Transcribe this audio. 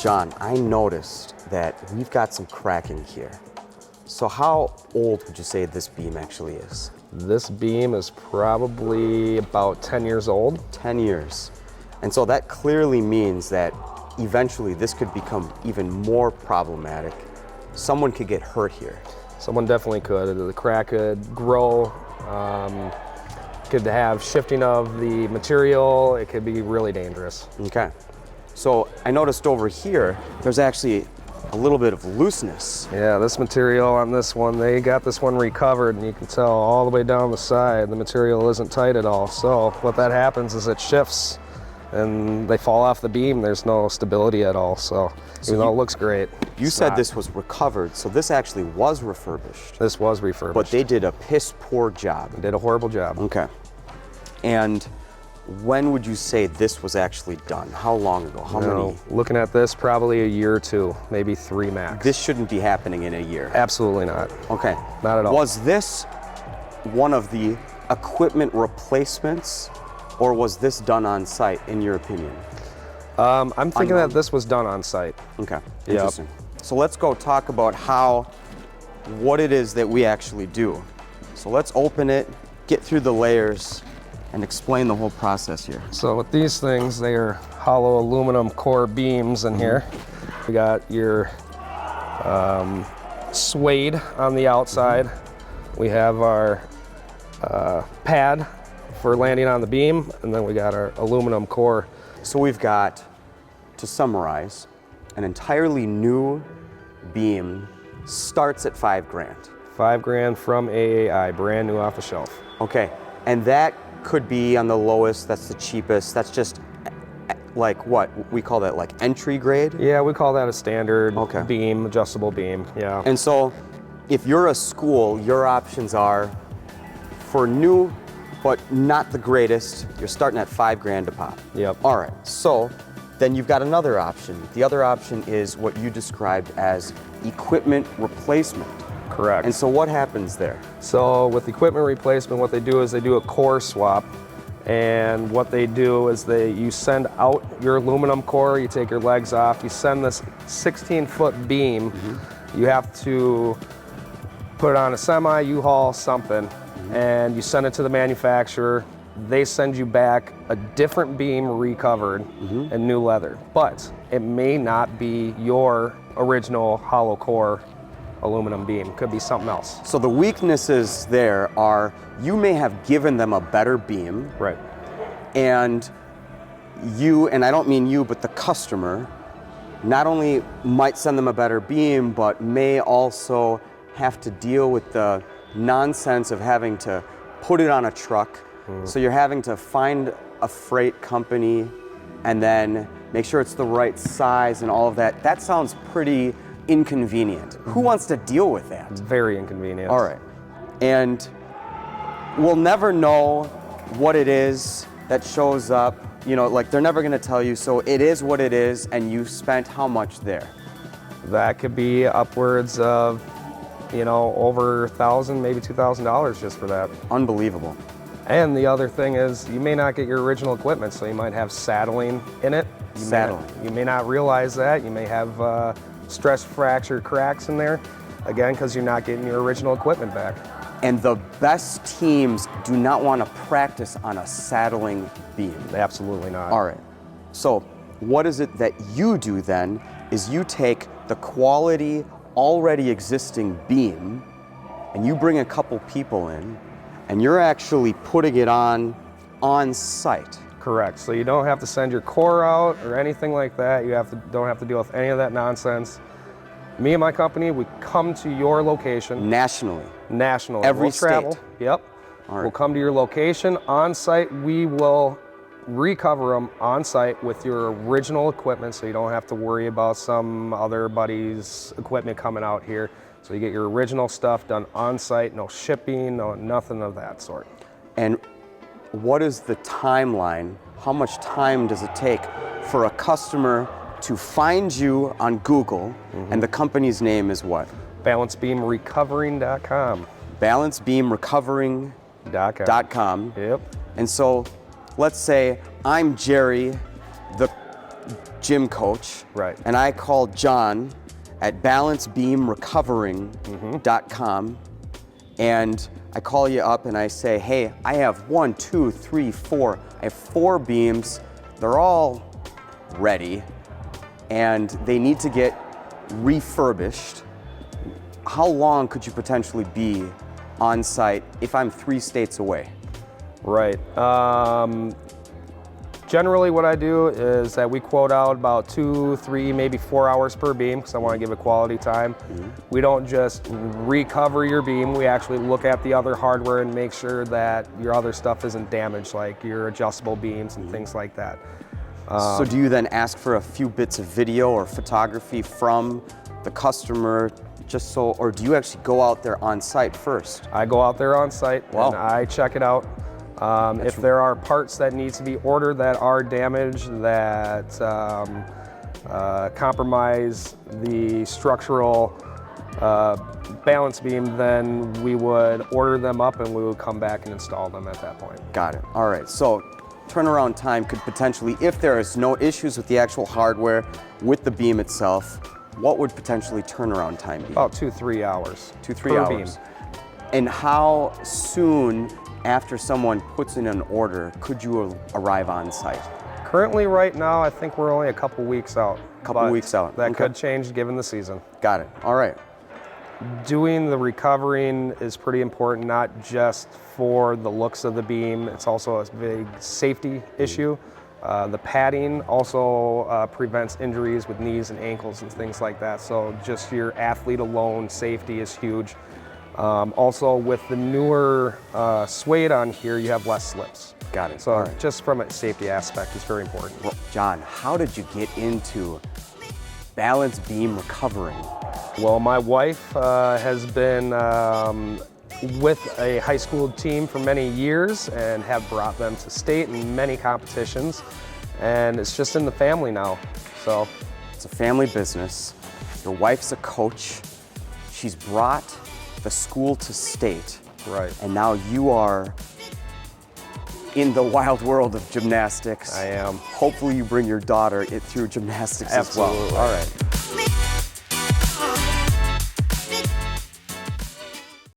John, I noticed that we've got some cracking here. So how old would you say this beam actually is? This beam is probably about 10 years old. 10 years. And so that clearly means that eventually this could become even more problematic. Someone could get hurt here. Someone definitely could. The crack could grow, could have shifting of the material. It could be really dangerous. Okay. So I noticed over here, there's actually a little bit of looseness. Yeah, this material on this one, they got this one recovered, and you can tell all the way down the side, the material isn't tight at all. So what that happens is it shifts and they fall off the beam. There's no stability at all. So even though it looks great. You said this was recovered, so this actually was refurbished. This was refurbished. But they did a piss poor job. They did a horrible job. Okay. And when would you say this was actually done? How long ago? How many? Looking at this, probably a year or two, maybe 3 max. This shouldn't be happening in a year. Absolutely not. Okay. Not at all. Was this one of the equipment replacements, or was this done on site, in your opinion? I'm thinking that this was done on site. Okay. Interesting. So let's go talk about what it is that we actually do. So let's open it, get through the layers, and explain the whole process here. So with these things, they are hollow aluminum core beams in here. We got your suede on the outside. We have our pad for landing on the beam, and then we got our aluminum core. So we've got, to summarize, an entirely new beam starts at $5 grand. $5 grand from AAI, brand new off the shelf. Okay, and that could be on the lowest, that's the cheapest, that's just like what? We call that like entry grade? Yeah, we call that a standard Okay. beam, adjustable beam, yeah. And so if you're a school, your options are for new, but not the greatest, you're starting at $5 grand a pop. Yep. All right, so then you've got another option. The other option is what you described as equipment replacement. Correct. And so what happens there? So with equipment replacement, what they do is they do a core swap. And what they do is you send out your aluminum core, you take your legs off, you send this 16-foot beam. You have to put it on a semi, U-Haul, something, and you send it to the manufacturer. They send you back a different beam recovered and new leather. But it may not be your original hollow core aluminum beam. Could be something else. So the weaknesses there are you may have given them a better beam. Right. And you, and I don't mean you, but the customer, not only might send them a better beam, but may also have to deal with the nonsense of having to put it on a truck. So you're having to find a freight company and then make sure it's the right size and all of that. That sounds pretty inconvenient. Who wants to deal with that? It's very inconvenient. All right. And we'll never know what it is that shows up. You know, like they're never going to tell you, so it is what it is, and you spent how much there? That could be upwards of, over $1,000, maybe $2,000 just for that. Unbelievable. And the other thing is you may not get your original equipment, so you might have saddling in it. You may not realize that. You may have stress fracture cracks in there, again, because you're not getting your original equipment back. And the best teams do not want to practice on a saddling beam. Absolutely not. All right. So what is it that you do then is you take the quality already existing beam and you bring a couple people in and you're actually putting it on site. Correct. So you don't have to send your core out or anything like that. You don't have to deal with any of that nonsense. Me and my company, we come to your location. Nationally. Every state. Travel. Yep. All right. We'll come to your location on site. We will recover them on site with your original equipment, so you don't have to worry about some other buddy's equipment coming out here. So you get your original stuff done on site, no shipping, no nothing of that sort. And what is the timeline? How much time does it take for a customer to find you on Google, and the company's name is what? BalanceBeamRecovering.com. BalanceBeamRecovering.com. Yep. And so let's say I'm Jerry, the gym coach. Right. And I call John at BalanceBeamRecovering.com, and I call you up and I say, hey, I have 1, 2, 3, 4. I have 4 beams. They're all ready, and they need to get refurbished. How long could you potentially be on site if I'm 3 states away? Right. Generally what I do is that we quote out about 2, 3, maybe 4 hours per beam because I want to give it quality time. We don't just recover your beam, we actually look at the other hardware and make sure that your other stuff isn't damaged, like your adjustable beams and things like that. So do you then ask for a few bits of video or photography from the customer just so, or do you actually go out there on site first? I go out there on site and I check it out. If there are parts that need to be ordered that are damaged, that compromise the structural balance beam, then we would order them up and we would come back and install them at that point. Got it. All right. So turnaround time could potentially, if there is no issues with the actual hardware, with the beam itself, what would potentially turnaround time be? About 2-3 hours. 2-3 hours. Beam. And how soon after someone puts in an order could you arrive on site? Currently, right now, I think we're only a couple weeks out. Couple weeks out. That could change given the season. Got it. All right. Doing the recovering is pretty important, not just for the looks of the beam. It's also a big safety issue. The padding also prevents injuries with knees and ankles and things like that. So just your athlete alone, safety is huge. Also with the newer suede on here, you have less slips. Got it. So just from a safety aspect, it's very important. Well, John, how did you get into balance beam recovering? Well, my wife has been with a high school team for many years and have brought them to state in many competitions, and it's just in the family now. So it's a family business. Your wife's a coach. She's brought the school to state. Right. And now you are in the wild world of gymnastics. I am. Hopefully you bring your daughter through gymnastics as well. Absolutely. All right.